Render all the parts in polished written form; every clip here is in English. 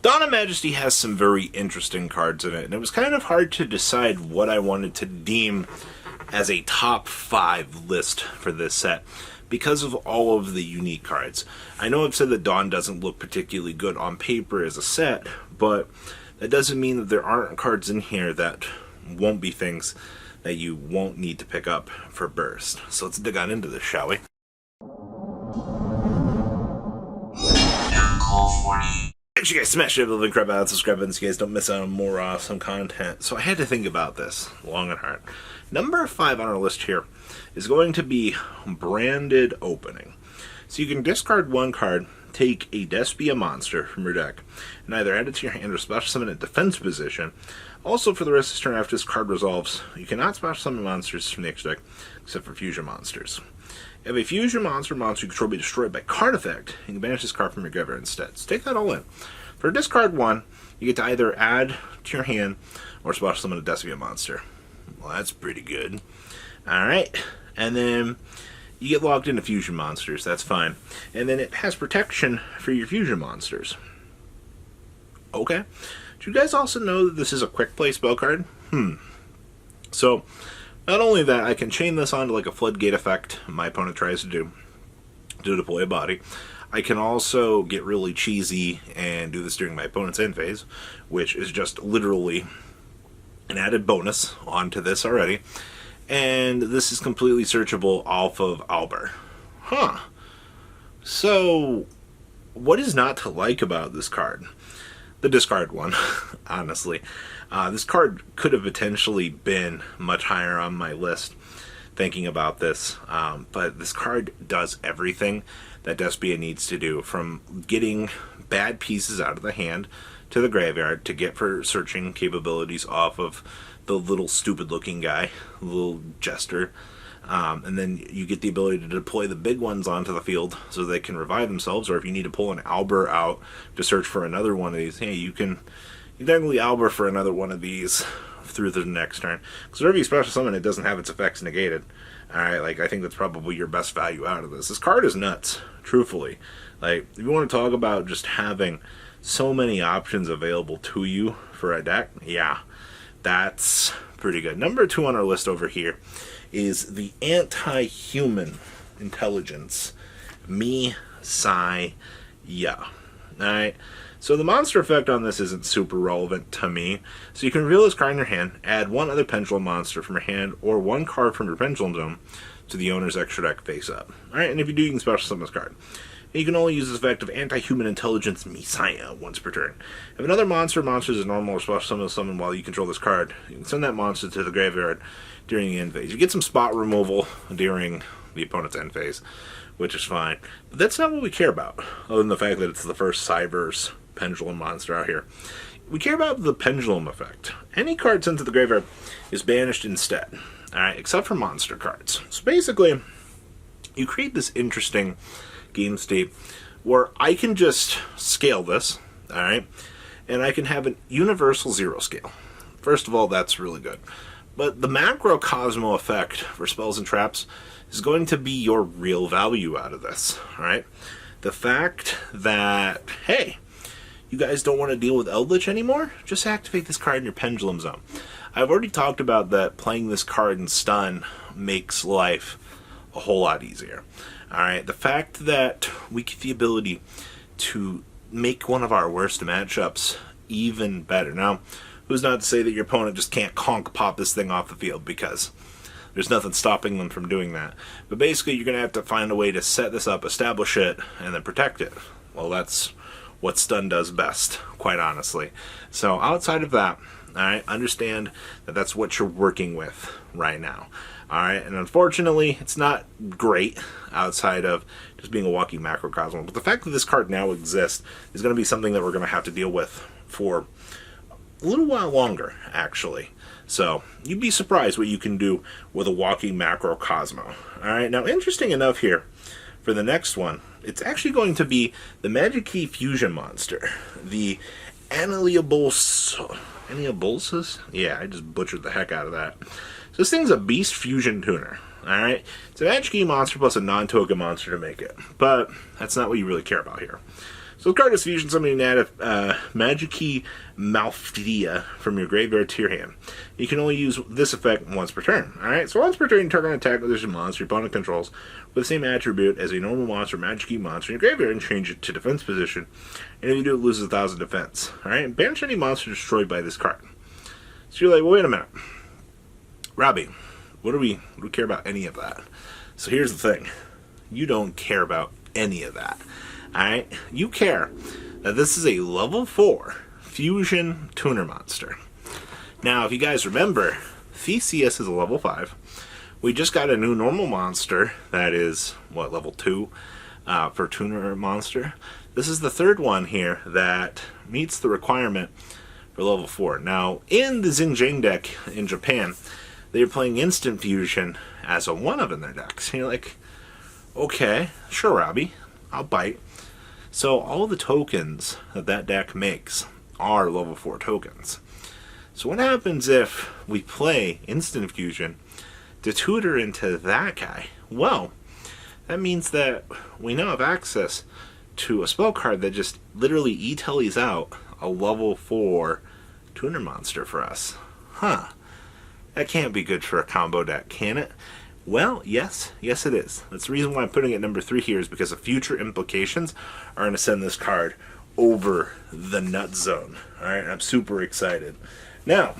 Dawn of Majesty has some very interesting cards in it, and it was kind of hard to decide what I wanted to deem as a top 5 list for this set because of all of the unique cards. I know I've said that Dawn doesn't look particularly good on paper as a set, but that doesn't mean that there aren't cards in here that won't be things that you won't need to pick up for Burst. So let's dig on into this, shall we? Make sure you guys smash the link, grab out, subscribe button so you guys don't miss out on more awesome content. So I had to think about this long and hard. Number 5 on our list here is going to be branded opening. So you can discard one card, take a Despia monster from your deck, and either add it to your hand or special summon it in defense position. Also, for the rest of this turn after this card resolves, you cannot special summon monsters from the extra deck except for fusion monsters. If a fusion monster you control be destroyed by card effect, you can banish this card from your graveyard instead. So take that all in. For discard 1, you get to either add to your hand or special summon a Despia monster. Well, that's pretty good. Alright, and then you get logged into fusion monsters, that's fine. And then it has protection for your fusion monsters. Okay. Do you guys also know that this is a quick play spell card? So, not only that, I can chain this onto like a floodgate effect my opponent tries to do to deploy a body. I can also get really cheesy and do this during my opponent's end phase, which is just literally an added bonus onto this already. And this is completely searchable off of Albert. So, what is not to like about this card? The discard one, honestly. This card could have potentially been much higher on my list thinking about this, but this card does everything that Despia needs to do, from getting bad pieces out of the hand to the graveyard to get for searching capabilities off of the little stupid looking guy, the little jester, and then you get the ability to deploy the big ones onto the field so they can revive themselves, or if you need to pull an Albert out to search for another one of these, hey, you can technically Albert for another one of these through the next turn. Because whenever you special summon, it doesn't have its effects negated. Alright, like, I think that's probably your best value out of this. This card is nuts, truthfully. Like, if you want to talk about just having so many options available to you for a deck, yeah, that's pretty good. Number 2 on our list over here is the AntiHuman Intelligence. Yeah. Alright, so the monster effect on this isn't super relevant to me. So you can reveal this card in your hand, add one other pendulum monster from your hand, or one card from your pendulum zone to the owner's extra deck face up. Alright, and if you do, you can special summon this card. And you can only use this effect of AntiHuman Intelligence Messiah once per turn. If another monster is a normal or special summon while you control this card, you can send that monster to the graveyard during the end phase. You get some spot removal during the opponent's end phase, which is fine. But that's not what we care about, other than the fact that it's the first Cyber's pendulum monster out here. We care about the pendulum effect. Any card sent to the graveyard is banished instead, alright, except for monster cards. So basically, you create this interesting game state where I can just scale this, alright, and I can have an universal 0 scale. First of all, that's really good. But the macrocosmo effect for spells and traps is going to be your real value out of this, alright? The fact that, hey, you guys don't want to deal with Eldritch anymore? Just activate this card in your pendulum zone. I've already talked about that playing this card in stun makes life a whole lot easier. Alright, the fact that we get the ability to make one of our worst matchups even better. Now, who's not to say that your opponent just can't conk pop this thing off the field, because there's nothing stopping them from doing that. But basically, you're going to have to find a way to set this up, establish it, and then protect it. Well, that's what stun does best, quite honestly. So outside of that, alright, understand that that's what you're working with right now. Alright, and unfortunately, it's not great outside of just being a walking macrocosm. But the fact that this card now exists is going to be something that we're going to have to deal with for a little while longer, actually. So, you'd be surprised what you can do with a walking macrocosmo. Alright, now interesting enough here, for the next one, it's actually going to be the Magic Key Fusion Monster. The Aniabolsus? Yeah, I just butchered the heck out of that. So this thing's a Beast Fusion Tuner. Alright? It's a Magic Key monster plus a non-token monster to make it. But that's not what you really care about here. So the card is fusion summoning an add a Majesty from your graveyard to your hand. You can only use this effect once per turn. Alright, so once per turn, you target an attack with a monster your opponent controls with the same attribute as a normal monster, Majesty monster in your graveyard, and change it to defense position. And if you do, it loses 1,000 defense. Alright, banish any monster destroyed by this card. So you're like, well, wait a minute. Robbie, what do we care about any of that? So here's the thing. You don't care about any of that. Alright, you care that this is a level 4 fusion tuner monster. Now, if you guys remember, Theseus is a level 5. We just got a new normal monster that is, level 2 for tuner monster. This is the third one here that meets the requirement for level 4. Now, in the Xinjiang deck in Japan, they're playing instant fusion as a 1-of in their decks. And you're like, okay, sure, Robbie, I'll bite. So all the tokens that deck makes are level 4 tokens. So what happens if we play instant fusion to tutor into that guy? Well, that means that we now have access to a spell card that just literally e-tellies out a level 4 tuner monster for us. Huh. That can't be good for a combo deck, can it? Well, yes it is. That's the reason why I'm putting it at number 3 here, is because the future implications are going to send this card over the nut zone. Alright, I'm super excited. Now,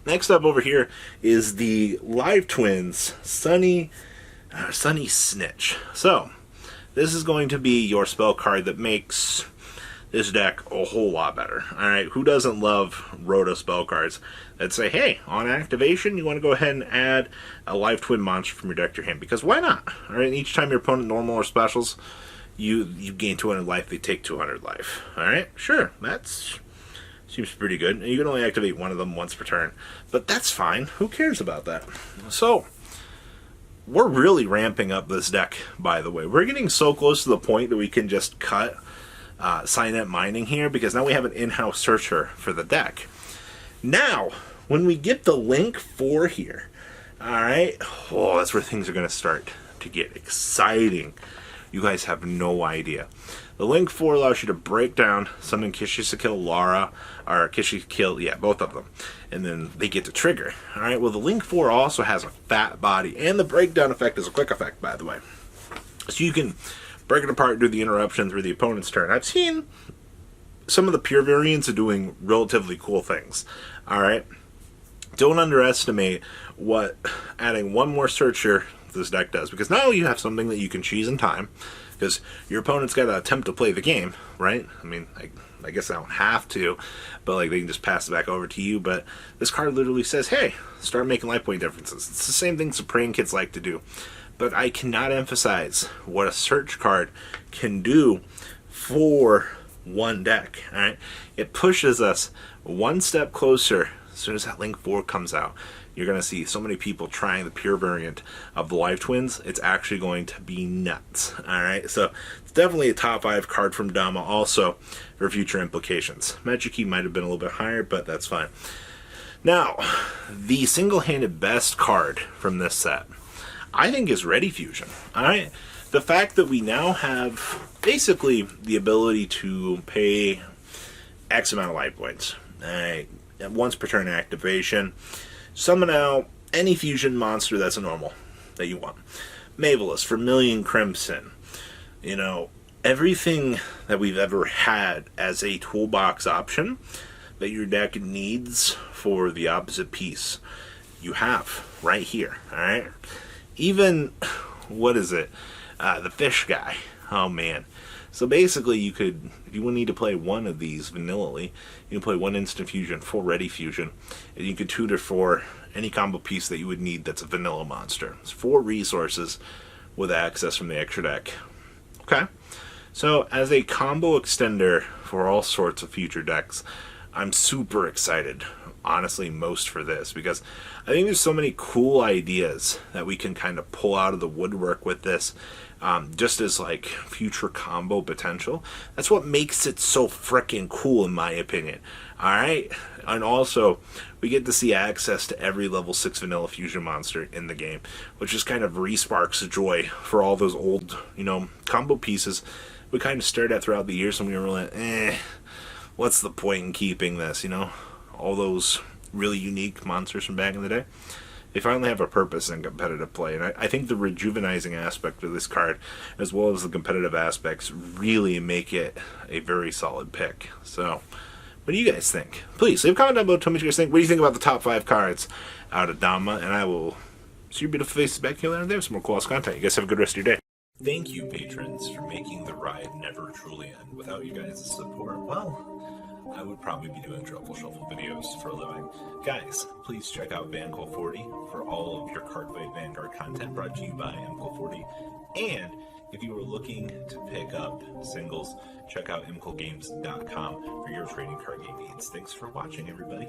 next up over here is the Live Twins Sunny Snitch. So, this is going to be your spell card that makes this deck a whole lot better. Alright, who doesn't love Rhoda spell cards that say, hey, on activation, you want to go ahead and add a Live Twin monster from your deck to your hand? Because why not? Alright, each time your opponent normal or specials, you gain 200 life, they take 200 life. Alright, sure, that's seems pretty good. And you can only activate one of them once per turn. But that's fine. Who cares about that? So, we're really ramping up this deck, by the way. We're getting so close to the point that we can just cut Signet Mining here, because now we have an in-house searcher for the deck. Now, when we get the link 4 here, alright, that's where things are going to start to get exciting. You guys have no idea. The link 4 allows you to break down summon Kishi to kill Lara, or Kishi to kill, both of them. And then they get to trigger. Alright, well the link 4 also has a fat body, and the breakdown effect is a quick effect, by the way. So you can break it apart, do the interruption through the opponent's turn. I've seen some of the pure variants are doing relatively cool things. Alright, don't underestimate what adding one more searcher to this deck does, because now you have something that you can cheese in time, because your opponent's got to attempt to play the game, right? I mean, I guess I don't have to, but like they can just pass it back over to you. But this card literally says, hey, start making life point differences. It's the same thing Supreme kids like to do. But I cannot emphasize what a search card can do for one deck. All right, it pushes us one step closer. As soon as that Link 4 comes out, you're going to see so many people trying the pure variant of the Live Twins. It's actually going to be nuts. Alright, so it's definitely a top 5 card from Dama also for future implications. Magic Key might have been a little bit higher, but that's fine. Now, the single-handed best card from this set, I think, is Ready Fusion. Alright, the fact that we now have basically the ability to pay X amount of life points. Alright, once per turn activation. Summon out any fusion monster that's a normal that you want. Mavelus, Vermilion Crimson. You know, everything that we've ever had as a toolbox option that your deck needs for the opposite piece, you have right here. Alright? Even, what is it? The fish guy. Oh man. So basically you could, if you need to play one of these vanillally, you can play one instant fusion, full ready fusion, and you could tutor for any combo piece that you would need that's a vanilla monster. It's 4 resources with access from the extra deck. Okay? So as a combo extender for all sorts of future decks, I'm super excited, honestly, most for this, because I think there's so many cool ideas that we can kind of pull out of the woodwork with this. Just as like future combo potential. That's what makes it so freaking cool, in my opinion. Alright? And also, we get to see access to every level 6 vanilla fusion monster in the game, which just kind of re-sparks joy for all those old, combo pieces we kind of stared at throughout the years, and we were like, what's the point in keeping this, you know? All those really unique monsters from back in the day. They finally have a purpose in competitive play, and I think the rejuvenizing aspect of this card, as well as the competitive aspects, really make it a very solid pick. So, what do you guys think? Please, leave a comment down below, tell me what you guys think. What do you think about the top 5 cards out of Dama, and I will see your beautiful faces back here later today with some more cool content. You guys have a good rest of your day. Thank you, patrons, for making the ride never truly end. Without you guys' support, well, I would probably be doing Truffle Shuffle videos for a living. Guys, please check out VanCall40 for all of your Cardfight Vanguard content brought to you by MCall40. And if you are looking to pick up singles, check out mcallgames.com for your trading card game needs. Thanks for watching, everybody.